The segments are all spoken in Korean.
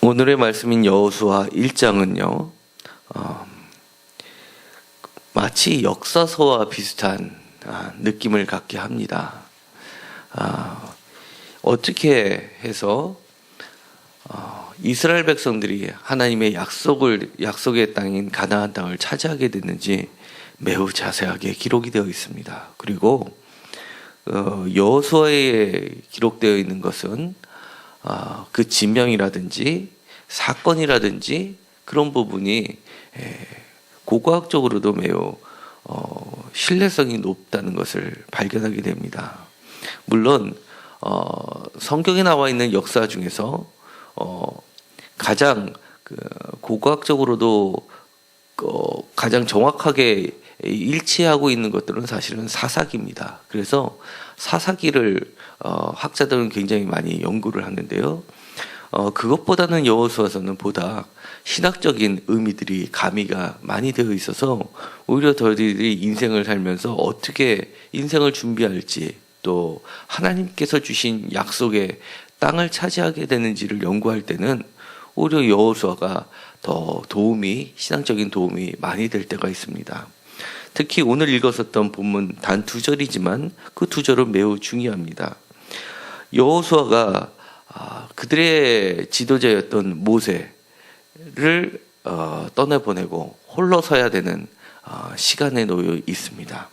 오늘의 말씀인 여호수아 1장은요, 마치 역사서와 비슷한 느낌을 갖게 합니다. 어떻게 해서 이스라엘 백성들이 하나님의 약속의 땅인 가나안 땅을 차지하게 됐는지 매우 자세하게 기록이 되어 있습니다. 그리고 여호수아에 기록되어 있는 것은 그 지명이라든지 사건이라든지 그런 부분이 고고학적으로도 매우 신뢰성이 높다는 것을 발견하게 됩니다. 물론 성경에 나와 있는 역사 중에서 가장 고고학적으로도 가장 정확하게 일치하고 있는 것들은 사실은 사사기입니다. 그래서 사사기를 학자들은 굉장히 많이 연구를 하는데요. 그것보다는 여호수아서는 보다 신학적인 의미들이 가미가 많이 되어 있어서 오히려 저희들이 인생을 살면서 어떻게 인생을 준비할지, 또 하나님께서 주신 약속의 땅을 차지하게 되는지를 연구할 때는 오히려 여호수아가 더 신앙적인 도움이 많이 될 때가 있습니다. 특히 오늘 읽었었던 본문 단 2절이지만 그 2절은 매우 중요합니다. 여호수아가 그들의 지도자였던 모세를 떠나보내고 홀로 서야 되는 시간에 놓여 있습니다.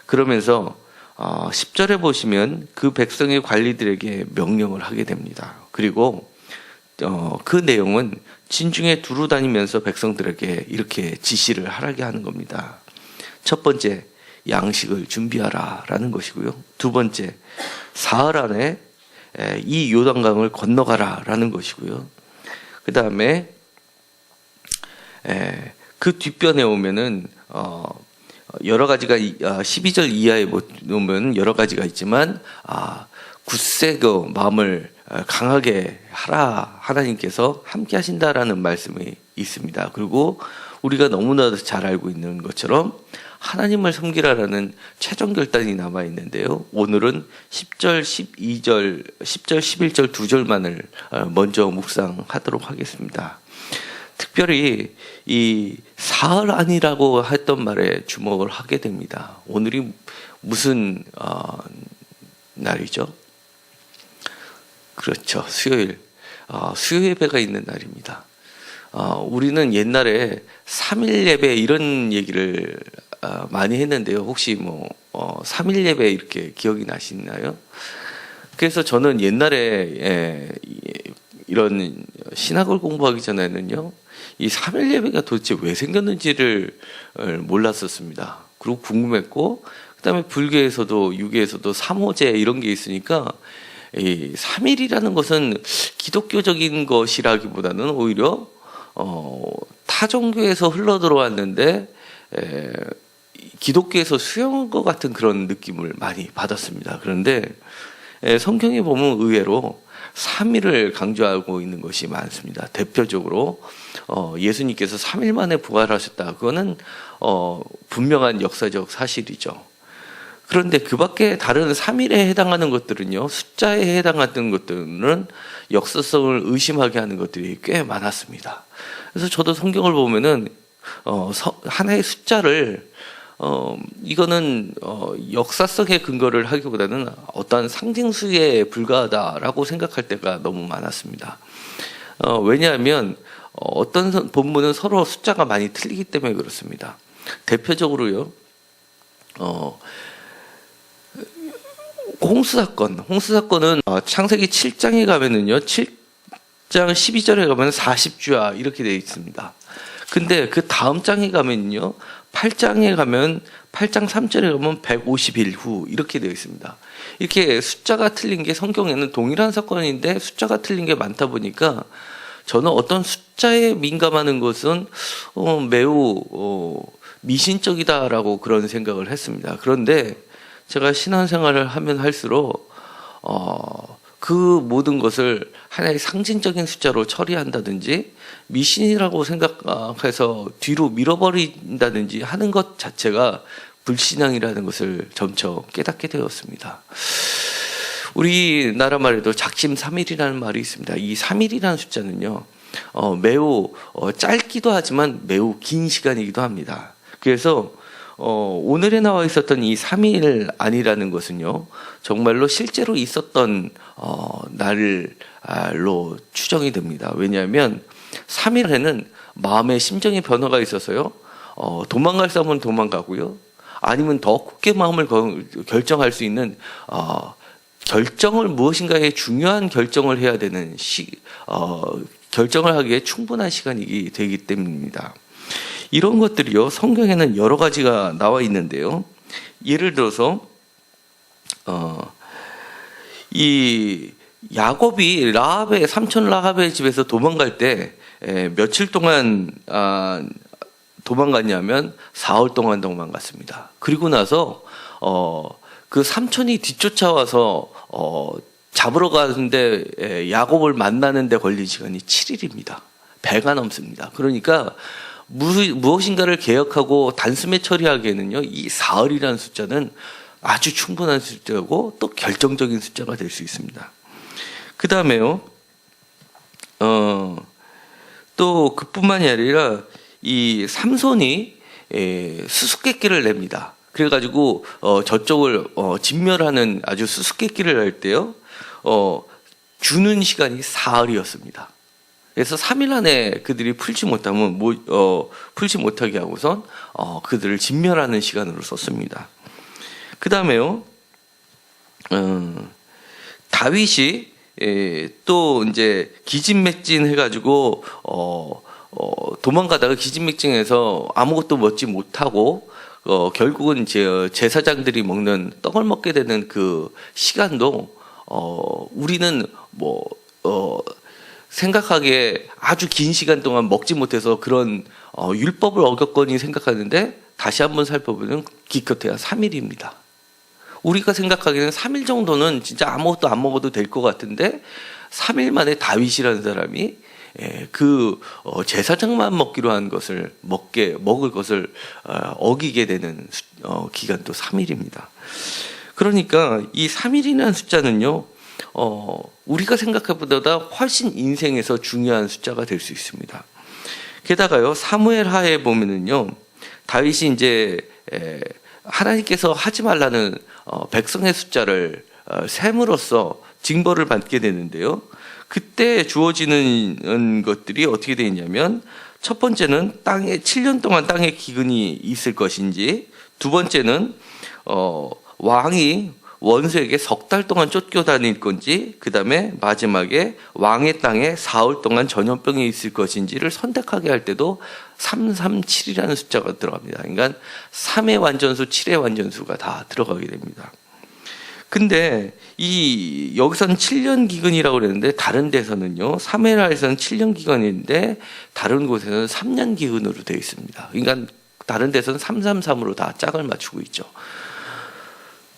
그러면서 10절에 보시면 그 백성의 관리들에게 명령을 하게 됩니다. 그리고 그 내용은 진중에 두루 다니면서 백성들에게 이렇게 지시를 하라게 하는 겁니다. 첫 번째, 양식을 준비하라 라는 것이고요. 두 번째, 사흘 안에 이 요단강을 건너가라 라는 것이고요. 그 다음에 그 뒷변에 오면은 여러 가지가 12절 이하에 보면 여러 가지가 있지만 굳세 그 마음을 강하게 하라, 하나님께서 함께 하신다라는 말씀이 있습니다. 그리고 우리가 너무나도 잘 알고 있는 것처럼 하나님을 섬기라라는 최종 결단이 남아 있는데요. 오늘은 10절, 11절 2절만을 먼저 묵상하도록 하겠습니다. 특별히 이 사흘 안이라고 했던 말에 주목을 하게 됩니다. 오늘이 무슨 날이죠? 그렇죠. 수요일. 수요 예배가 있는 날입니다. 우리는 옛날에 3일 예배 이런 얘기를 많이 했는데요. 혹시 3일 예배 이렇게 기억이 나시나요? 그래서 저는 옛날에 이런 신학을 공부하기 전에는요, 이 3일 예배가 도대체 왜 생겼는지를 몰랐었습니다. 그리고 궁금했고, 그 다음에 불교에서도 유교에서도 삼오제 이런 게 있으니까 이 3일이라는 것은 기독교적인 것이라기보다는 오히려 타 종교에서 흘러 들어왔는데 기독교에서 수용한 것 같은 그런 느낌을 많이 받았습니다. 그런데 성경에 보면 의외로 3일을 강조하고 있는 것이 많습니다. 대표적으로 예수님께서 3일 만에 부활하셨다. 그거는 분명한 역사적 사실이죠. 그런데 그 밖에 다른 3일에 해당하는 것들은요, 숫자에 해당하는 것들은 역사성을 의심하게 하는 것들이 꽤 많았습니다. 그래서 저도 성경을 보면은 하나의 숫자를 이거는 역사성의 근거를 하기보다는 어떤 상징수에 불과하다라고 생각할 때가 너무 많았습니다. 왜냐하면 어떤 본문은 서로 숫자가 많이 틀리기 때문에 그렇습니다. 대표적으로요, 홍수사건은 창세기 7장에 가면은요, 7장 12절에 가면 40주야 이렇게 되어 있습니다. 근데 그 다음 장에 가면요, 8장에 가면 8장 3절에 가면 150일 후 이렇게 되어 있습니다. 이렇게 숫자가 틀린 게 성경에는 동일한 사건인데 숫자가 틀린 게 많다 보니까 저는 어떤 숫자에 민감하는 것은 매우 미신적이다라고 그런 생각을 했습니다. 그런데 제가 신앙생활을 하면 할수록 그 모든 것을 하나의 상징적인 숫자로 처리한다든지 미신이라고 생각해서 뒤로 밀어버린다든지 하는 것 자체가 불신앙이라는 것을 점차 깨닫게 되었습니다. 우리나라 말에도 작심삼일이라는 말이 있습니다. 이 3일이라는 숫자는요, 매우 짧기도 하지만 매우 긴 시간이기도 합니다. 그래서 오늘에 나와 있었던 이 3일 안이라는 것은요, 정말로 실제로 있었던 날로 추정이 됩니다. 왜냐하면 3일에는 마음의 심정의 변화가 있어서요, 도망갈 사람은 도망가고요, 아니면 더 굳게 마음을 결정할 수 있는 결정을, 무엇인가의 중요한 결정을 해야 되는 결정을 하기에 충분한 시간이 되기 때문입니다. 이런 것들이요, 성경에는 여러 가지가 나와 있는데요. 예를 들어서 이 야곱이 삼촌 라합의 집에서 도망갈 때 며칠 동안 도망갔냐면 4월 동안 도망갔습니다. 그리고 나서 그 삼촌이 뒤쫓아와서 잡으러 가는데 야곱을 만나는데 걸린 시간이 7일입니다. 배가 넘습니다. 그러니까 무엇인가를 계획하고 단숨에 처리하기에는요, 이 사흘이라는 숫자는 아주 충분한 숫자고 또 결정적인 숫자가 될 수 있습니다. 그 다음에요, 또 그뿐만이 아니라 이 삼손이 수수께끼를 냅니다. 그래가지고 저쪽을 진멸하는 아주 수수께끼를 할 때요, 주는 시간이 사흘이었습니다. 그래서 3일 안에 그들이 풀지 못하면 풀지 못하게 하고선 그들을 진멸하는 시간으로 썼습니다. 그 다음에요, 다윗이 또 이제 기진맥진 해가지고 도망가다가 기진맥진해서 아무것도 먹지 못하고 결국은 제사장들이 먹는 떡을 먹게 되는 그 시간도 우리는 생각하기에 아주 긴 시간 동안 먹지 못해서 그런 율법을 어겼거니 생각하는데, 다시 한번 살펴보면 기껏해야 3일입니다. 우리가 생각하기에는 3일 정도는 진짜 아무것도 안 먹어도 될 것 같은데, 3일 만에 다윗이라는 사람이 그 제사장만 먹기로 한 것을 먹을 것을 어기게 되는 기간도 3일입니다. 그러니까 이 3일이라는 숫자는요, 우리가 생각해보다 훨씬 인생에서 중요한 숫자가 될 수 있습니다. 게다가요, 사무엘 하에 보면은요, 다윗이 이제 하나님께서 하지 말라는 백성의 숫자를 셈으로써 징벌을 받게 되는데요. 그때 주어지는 것들이 어떻게 되어 있냐면, 첫 번째는 7년 동안 땅에 기근이 있을 것인지, 두 번째는 왕이 원수에게 3달 동안 쫓겨다닐 건지, 그 다음에 마지막에 왕의 땅에 4월 동안 전염병이 있을 것인지를 선택하게 할 때도 337이라는 숫자가 들어갑니다. 그러니까 3의 완전수, 7의 완전수가 다 들어가게 됩니다. 근데 여기서는 7년 기근이라고 그랬는데, 다른 데서는요, 사무엘하에서는 7년 기근인데 다른 곳에서는 3년 기근으로 되어 있습니다. 그러니까 다른 데서는 333으로 다 짝을 맞추고 있죠.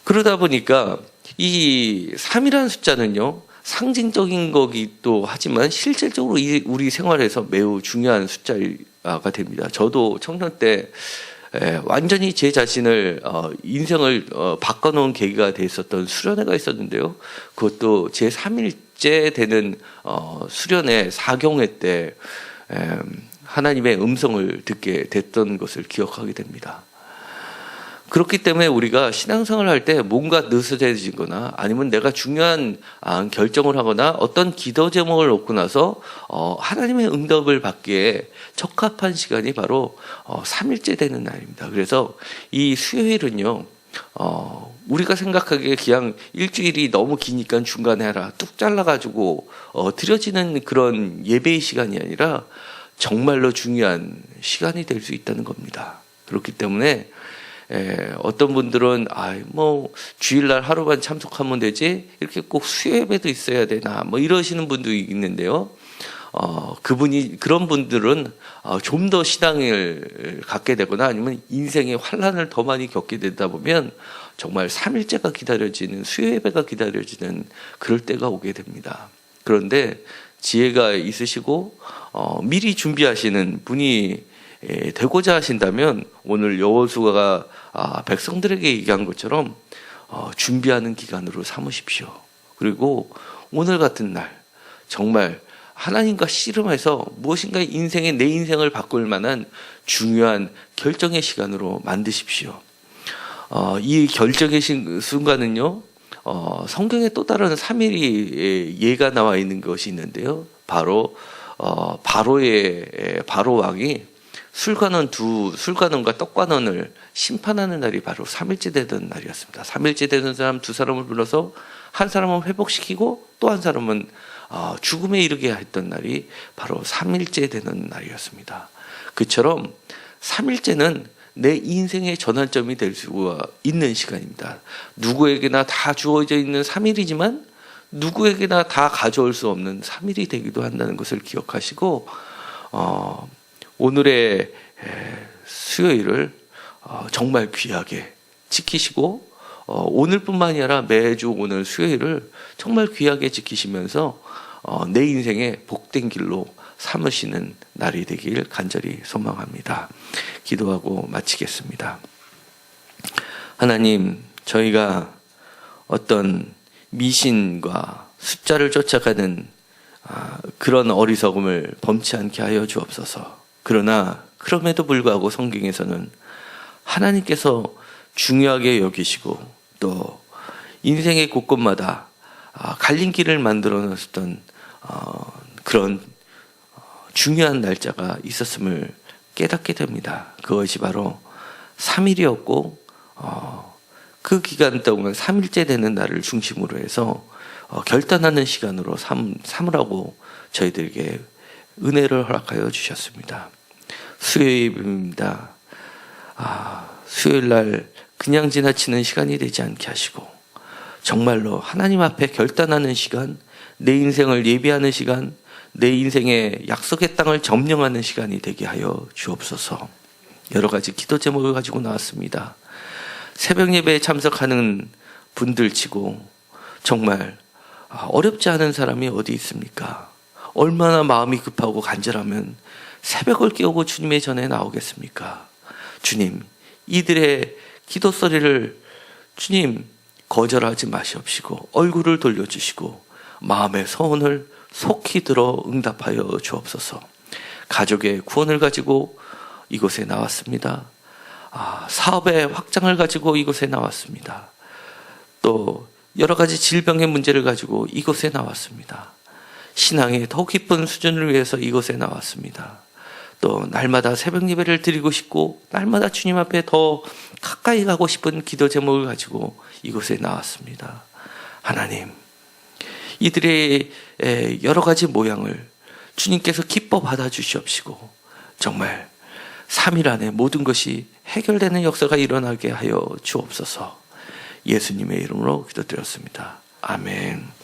그러다 보니까 이 3이라는 숫자는요, 상징적인 거기도 하지만 실질적으로 우리 생활에서 매우 중요한 숫자가 됩니다. 저도 청년 때 완전히 제 자신을 인생을 바꿔놓은 계기가 됐었던 수련회가 있었는데요. 그것도 제 3일째 되는 수련회 4경회 때 하나님의 음성을 듣게 됐던 것을 기억하게 됩니다. 그렇기 때문에 우리가 신앙생활을 할 때 뭔가 느슨해지거나 아니면 내가 중요한 결정을 하거나 어떤 기도 제목을 놓고 나서 하나님의 응답을 받기에 적합한 시간이 바로 3일째 되는 날입니다. 그래서 이 수요일은요, 우리가 생각하기에 그냥 일주일이 너무 기니까 중간에 하라 뚝 잘라가지고 드려지는 그런 예배의 시간이 아니라 정말로 중요한 시간이 될 수 있다는 겁니다. 그렇기 때문에 어떤 분들은 주일날 하루만 참석하면 되지 이렇게 꼭 수요예배도 있어야 되나 이러시는 분도 있는데요. 그런 분들은 좀 더 신앙을 갖게 되거나 아니면 인생의 환란을 더 많이 겪게 되다 보면 정말 3일째가 기다려지는, 수요예배가 기다려지는 그럴 때가 오게 됩니다. 그런데 지혜가 있으시고 미리 준비하시는 분이 되고자 하신다면 오늘 여호수아가 백성들에게 얘기한 것처럼 준비하는 기간으로 삼으십시오. 그리고 오늘 같은 날 정말 하나님과 씨름해서 무엇인가 인생의 내 인생을 바꿀 만한 중요한 결정의 시간으로 만드십시오. 이 결정의 순간은요, 성경에 또 다른 3일이 예가 나와 있는 것이 있는데요. 바로 바로 왕이 술관원과 떡관원을 심판하는 날이 바로 3일째 되던 날이었습니다. 3일째 되던 사람 두 사람을 불러서 한 사람은 회복시키고 또 한 사람은 죽음에 이르게 했던 날이 바로 3일째 되는 날이었습니다. 그처럼 3일째는 내 인생의 전환점이 될 수가 있는 시간입니다. 누구에게나 다 주어져 있는 3일이지만 누구에게나 다 가져올 수 없는 3일이 되기도 한다는 것을 기억하시고 오늘의 수요일을 정말 귀하게 지키시고 오늘뿐만이 아니라 매주 오늘 수요일을 정말 귀하게 지키시면서 내 인생의 복된 길로 삼으시는 날이 되길 간절히 소망합니다. 기도하고 마치겠습니다. 하나님, 저희가 어떤 미신과 숫자를 쫓아가는 그런 어리석음을 범치 않게 하여 주옵소서. 그러나 그럼에도 불구하고 성경에서는 하나님께서 중요하게 여기시고 또 인생의 곳곳마다 갈림길을 만들어 놓으셨던 그런 중요한 날짜가 있었음을 깨닫게 됩니다. 그것이 바로 3일이었고 그 기간 동안 3일째 되는 날을 중심으로 해서 결단하는 시간으로 삼으라고 저희들에게 은혜를 허락하여 주셨습니다. 수요일입니다. 수요일 날 그냥 지나치는 시간이 되지 않게 하시고 정말로 하나님 앞에 결단하는 시간, 내 인생을 예비하는 시간, 내 인생의 약속의 땅을 점령하는 시간이 되게 하여 주옵소서. 여러 가지 기도 제목을 가지고 나왔습니다. 새벽 예배에 참석하는 분들 치고 정말 어렵지 않은 사람이 어디 있습니까? 얼마나 마음이 급하고 간절하면 새벽을 깨우고 주님의 전에 나오겠습니까? 주님, 이들의 기도 소리를 주님 거절하지 마시옵시고 얼굴을 돌려주시고 마음의 소원을 속히 들어 응답하여 주옵소서. 가족의 구원을 가지고 이곳에 나왔습니다. 사업의 확장을 가지고 이곳에 나왔습니다. 또 여러 가지 질병의 문제를 가지고 이곳에 나왔습니다. 신앙의 더 깊은 수준을 위해서 이곳에 나왔습니다. 또 날마다 새벽 예배를 드리고 싶고 날마다 주님 앞에 더 가까이 가고 싶은 기도 제목을 가지고 이곳에 나왔습니다. 하나님, 이들의 여러 가지 모양을 주님께서 기뻐 받아주시옵시고 정말 3일 안에 모든 것이 해결되는 역사가 일어나게 하여 주옵소서. 예수님의 이름으로 기도드렸습니다. 아멘.